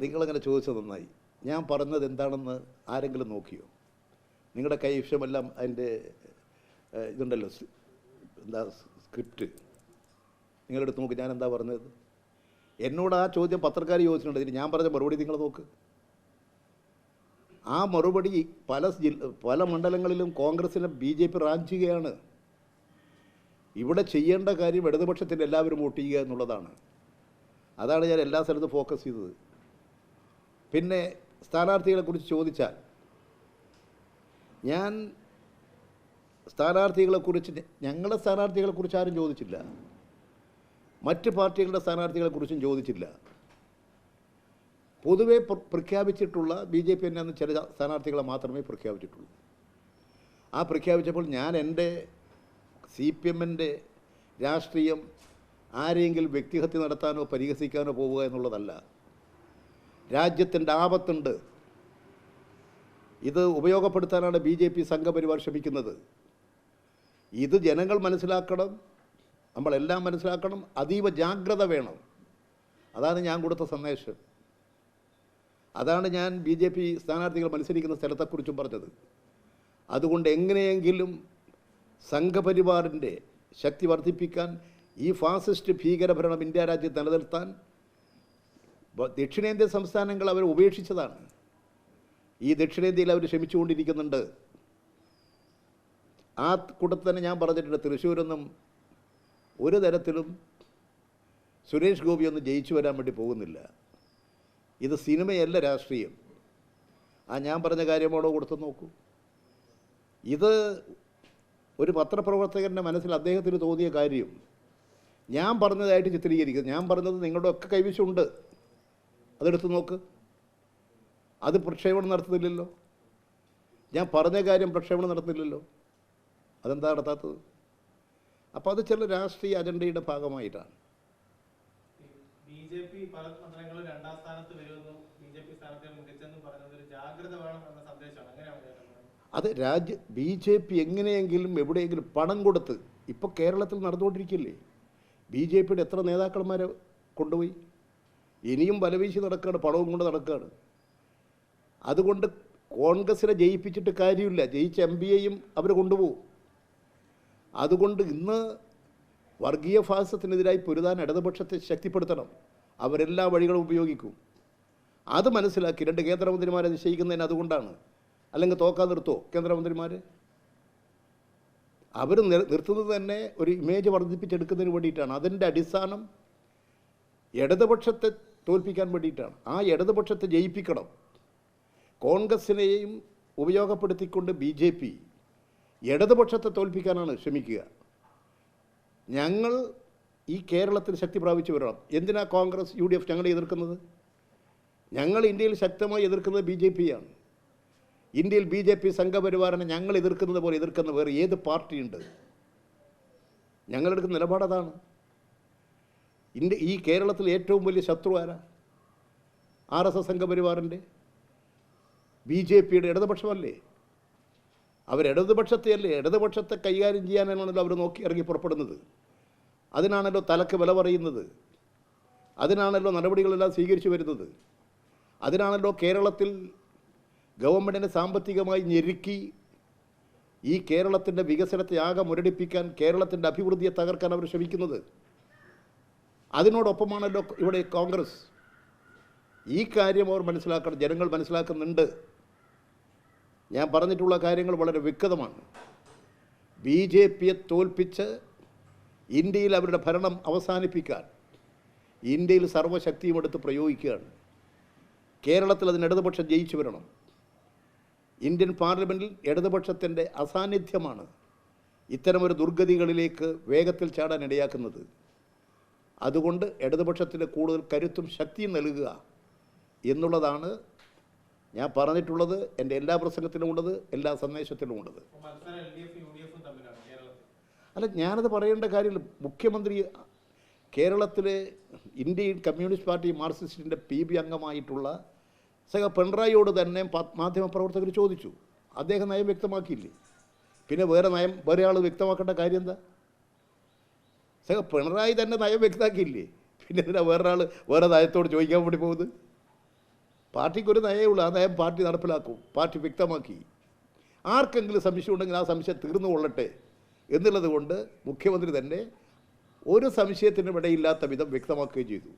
നിങ്ങളങ്ങനെ ചോദിച്ചത് നന്നായി. ഞാൻ പറഞ്ഞത് എന്താണെന്ന് ആരെങ്കിലും നോക്കിയോ? നിങ്ങളുടെ കൈവശമെല്ലാം അതിൻ്റെ ഇതുണ്ടല്ലോ, എന്താ സ്ക്രിപ്റ്റ്, നിങ്ങളെടുത്ത് നോക്ക്. ഞാൻ എന്താ പറഞ്ഞത്? എന്നോട് ആ ചോദ്യം പത്രക്കാർ ചോദിച്ചിട്ടുണ്ട്. ഇതിന് ഞാൻ പറഞ്ഞ മറുപടി നിങ്ങൾ നോക്ക്. ആ മറുപടി പല മണ്ഡലങ്ങളിലും കോൺഗ്രസിനെ BJP റാഞ്ചുകയാണ്. ഇവിടെ ചെയ്യേണ്ട കാര്യം ഇടതുപക്ഷത്തിൻ്റെ എല്ലാവരും വോട്ട് ചെയ്യുക എന്നുള്ളതാണ്. അതാണ് ഞാൻ എല്ലാ സ്ഥലത്തും ഫോക്കസ് ചെയ്തത്. പിന്നെ സ്ഥാനാർത്ഥികളെക്കുറിച്ച് ചോദിച്ചാൽ, ഞാൻ ഞങ്ങളുടെ സ്ഥാനാർത്ഥികളെക്കുറിച്ച് ആരും ചോദിച്ചില്ല. മറ്റ് പാർട്ടികളുടെ സ്ഥാനാർത്ഥികളെക്കുറിച്ചും ചോദിച്ചില്ല. പൊതുവെ പ്രഖ്യാപിച്ചിട്ടുള്ള BJP എന്നാന്ന് ചില സ്ഥാനാർത്ഥികളെ മാത്രമേ പ്രഖ്യാപിച്ചിട്ടുള്ളൂ. ആ പ്രഖ്യാപിച്ചപ്പോൾ ഞാൻ എൻ്റെ CPMൻ്റെ രാഷ്ട്രീയം ആരെങ്കിലും വ്യക്തിഹത്യ നടത്താനോ പരിഹസിക്കാനോ പോവുക എന്നുള്ളതല്ല. രാജ്യത്തിൻ്റെ ആപത്തുണ്ട്, ഇത് ഉപയോഗപ്പെടുത്താനാണ് BJP സംഘപരിവാർ ശ്രമിക്കുന്നത്. ഇത് ജനങ്ങൾ മനസ്സിലാക്കണം, നമ്മളെല്ലാം മനസ്സിലാക്കണം, അതീവ ജാഗ്രത വേണം. അതാണ് ഞാൻ കൊടുത്ത സന്ദേശം. അതാണ് ഞാൻ BJP സ്ഥാനാർത്ഥികൾ മത്സരിക്കുന്ന സ്ഥലത്തെക്കുറിച്ചും പറഞ്ഞത്. അതുകൊണ്ട് എങ്ങനെയെങ്കിലും സംഘപരിവാറിൻ്റെ ശക്തി വർദ്ധിപ്പിക്കാൻ, ഈ ഫാസിസ്റ്റ് ഭീകരഭരണം ഇന്ത്യ രാജ്യത്ത് നിലനിർത്താൻ ദക്ഷിണേന്ത്യൻ സംസ്ഥാനങ്ങൾ അവർ ഉപേക്ഷിച്ചതാണ്. ഈ ദക്ഷിണേന്ത്യയിൽ അവർ ശ്രമിച്ചുകൊണ്ടിരിക്കുന്നുണ്ട്. ആ കൂട്ടത്തിൽ തന്നെ ഞാൻ പറഞ്ഞിട്ടുണ്ട്, തൃശ്ശൂരൊന്നും ഒരു തരത്തിലും സുരേഷ് ഗോപിയൊന്നും ജയിച്ചു വരാൻ വേണ്ടി പോകുന്നില്ല. ഇത് സിനിമയല്ല, രാഷ്ട്രീയം. ആ ഞാൻ പറഞ്ഞ കാര്യമാണോ കൊടുത്തു നോക്കൂ. ഇത് ഒരു പത്രപ്രവർത്തകൻ്റെ മനസ്സിൽ അദ്ദേഹത്തിന് തോന്നിയ കാര്യം ഞാൻ പറഞ്ഞതായിട്ട് ചിത്രീകരിക്കുന്നത്. ഞാൻ പറഞ്ഞത് നിങ്ങളുടെ ഒക്കെ കൈവശമുണ്ട്, അതെടുത്ത് നോക്ക്. അത് പ്രക്ഷേപണം നടത്തുന്നില്ലല്ലോ. ഞാൻ പറഞ്ഞ കാര്യം പ്രക്ഷേപണം നടത്തുന്നില്ലല്ലോ. അതെന്താ നടത്താത്തത്? അപ്പോൾ അത് ചില രാഷ്ട്രീയ അജണ്ടയുടെ ഭാഗമായിട്ടാണ്. BJP പല മണ്ഡലങ്ങളിൽ രണ്ടാം സ്ഥാനത്ത് വരുമെന്നും BJP സ്ഥാനത്തെ മികച്ചെന്നും പറഞ്ഞത് ജാഗ്രത വേണം എന്ന സന്ദേശമാണ്. അത് BJP എങ്ങനെയെങ്കിലും എവിടെയെങ്കിലും പണം കൊടുത്ത്, ഇപ്പോൾ കേരളത്തിൽ നടന്നുകൊണ്ടിരിക്കില്ലേ, BJPയുടെ എത്ര നേതാക്കന്മാരെ കൊണ്ടുപോയി? ഇനിയും വലവീശി നടക്കുകയാണ്, പണവും കൊണ്ട് നടക്കുകയാണ്. അതുകൊണ്ട് കോൺഗ്രസിനെ ജയിപ്പിച്ചിട്ട് കാര്യമില്ല, ജയിച്ച MPയെയും അവർ കൊണ്ടുപോകും. അതുകൊണ്ട് ഇന്ന് വർഗീയ ഫാസിസത്തിനെതിരായി പൊരുതാൻ ഇടതുപക്ഷത്തെ ശക്തിപ്പെടുത്തണം. അവരെല്ലാ വഴികളും ഉപയോഗിക്കും. അത് മനസ്സിലാക്കി 2 കേന്ദ്രമന്ത്രിമാരെ നിശ്ചയിക്കുന്നതിന് അതുകൊണ്ടാണ്. അല്ലെങ്കിൽ തോക്കാൻ നിർത്തുമോ കേന്ദ്രമന്ത്രിമാർ? അവർ നിർത്തുന്നത് തന്നെ ഒരു ഇമേജ് വർദ്ധിപ്പിച്ചെടുക്കുന്നതിന് വേണ്ടിയിട്ടാണ്. അതിൻ്റെ അടിസ്ഥാനം ഇടതുപക്ഷത്തെ തോൽപ്പിക്കാൻ വേണ്ടിയിട്ടാണ്. ആ ഇടതുപക്ഷത്തെ ജയിപ്പിക്കണം. കോൺഗ്രസിനെയും ഉപയോഗപ്പെടുത്തിക്കൊണ്ട് BJP ഇടതുപക്ഷത്തെ തോൽപ്പിക്കാനാണ് ശ്രമിക്കുക. ഞങ്ങൾ ഈ കേരളത്തിൽ ശക്തി പ്രാപിച്ചു വരണം. എന്തിനാ കോൺഗ്രസ് UDF ഞങ്ങളെ എതിർക്കുന്നത്? ഞങ്ങൾ ഇന്ത്യയിൽ ശക്തമായി എതിർക്കുന്നത് BJPയാണ്. ഇന്ത്യയിൽ BJP സംഘപരിവാറിനെ ഞങ്ങൾ എതിർക്കുന്നത് പോലെ എതിർക്കുന്ന വേറെ ഏത് പാർട്ടിയുണ്ട്? ഞങ്ങളെടുക്കുന്ന നിലപാടതാണ്. ഈ കേരളത്തിൽ ഏറ്റവും വലിയ ശത്രു ആരാ? RSS സംഘപരിവാറിൻ്റെ. BJPയുടെ ഇടതുപക്ഷമല്ലേ? അവരിടതുപക്ഷത്തെയല്ലേ, ഇടതുപക്ഷത്തെ കൈകാര്യം ചെയ്യാനാണല്ലോ അവർ നോക്കി ഇറങ്ങി പുറപ്പെടുന്നത്. അതിനാണല്ലോ തലക്ക് വില പറയുന്നത്. അതിനാണല്ലോ നടപടികളെല്ലാം സ്വീകരിച്ചു വരുന്നത്. അതിനാണല്ലോ കേരളത്തിൽ ഗവൺമെൻറ്റിനെ സാമ്പത്തികമായി ഞെരുക്കി ഈ കേരളത്തിൻ്റെ വികസനത്തെ ആകെ മുരടിപ്പിക്കാൻ, കേരളത്തിൻ്റെ അഭിവൃദ്ധിയെ തകർക്കാൻ അവർ ശ്രമിക്കുന്നത്. അതിനോടൊപ്പമാണല്ലോ ഇവിടെ കോൺഗ്രസ്. ഈ കാര്യം അവർ മനസ്സിലാക്കണം, ജനങ്ങൾ മനസ്സിലാക്കുന്നുണ്ട്. ഞാൻ പറഞ്ഞിട്ടുള്ള കാര്യങ്ങൾ വളരെ വ്യക്തമാണ്. BJPയെ തോൽപ്പിച്ച് ഇന്ത്യയിൽ അവരുടെ ഭരണം അവസാനിപ്പിക്കാൻ ഇന്ത്യയിൽ സർവ്വശക്തിയും എടുത്ത് പ്രയോഗിക്കുകയാണ്. കേരളത്തിൽ അതിന് ഇടതുപക്ഷം ജയിച്ചു വരണം. ഇന്ത്യൻ പാർലമെൻറ്റിൽ ഇടതുപക്ഷത്തിൻ്റെ അസാന്നിധ്യമാണ് ഇത്തരമൊരു ദുർഗതികളിലേക്ക് വേഗത്തിൽ ചാടാൻ ഇടയാക്കുന്നത്. അതുകൊണ്ട് ഇടതുപക്ഷത്തിന് കൂടുതൽ കരുത്തും ശക്തിയും നൽകുക എന്നുള്ളതാണ് ഞാൻ പറഞ്ഞിട്ടുള്ളത്. എൻ്റെ എല്ലാ പ്രസംഗത്തിലും ഉള്ളത്, എല്ലാ സന്ദേശത്തിലും ഉള്ളത്. അല്ല, ഞാനത് പറയേണ്ട കാര്യമില്ല. മുഖ്യമന്ത്രി കേരളത്തിലെ ഇന്ത്യൻ കമ്മ്യൂണിസ്റ്റ് പാർട്ടി മാർക്സിസ്റ്റിൻ്റെ PB അംഗമായിട്ടുള്ള പിണറായിയോട് തന്നെ മാധ്യമപ്രവർത്തകർ ചോദിച്ചു. അദ്ദേഹം നയം വ്യക്തമാക്കിയില്ലേ? പിന്നെ വേറെ ആൾ വ്യക്തമാക്കേണ്ട കാര്യം എന്താ? പിണറായി തന്നെ നയം വ്യക്തമാക്കിയില്ലേ? പിന്നെ എന്തിനാ വേറെ നയത്തോട് ചോദിക്കാൻ വേണ്ടി പോകുന്നത്? പാർട്ടിക്കൊരു നയമേ ഉള്ളൂ, ആ നയം പാർട്ടി നടപ്പിലാക്കും, പാർട്ടി വ്യക്തമാക്കി. ആർക്കെങ്കിലും സംശയം ഉണ്ടെങ്കിൽ ആ സംശയം തീർന്നു കൊള്ളട്ടെ എന്നുള്ളത് കൊണ്ട് മുഖ്യമന്ത്രി തന്നെ ഒരു സംശയത്തിനും ഇടയില്ലാത്ത വിധം വ്യക്തമാക്കുകയും ചെയ്തു.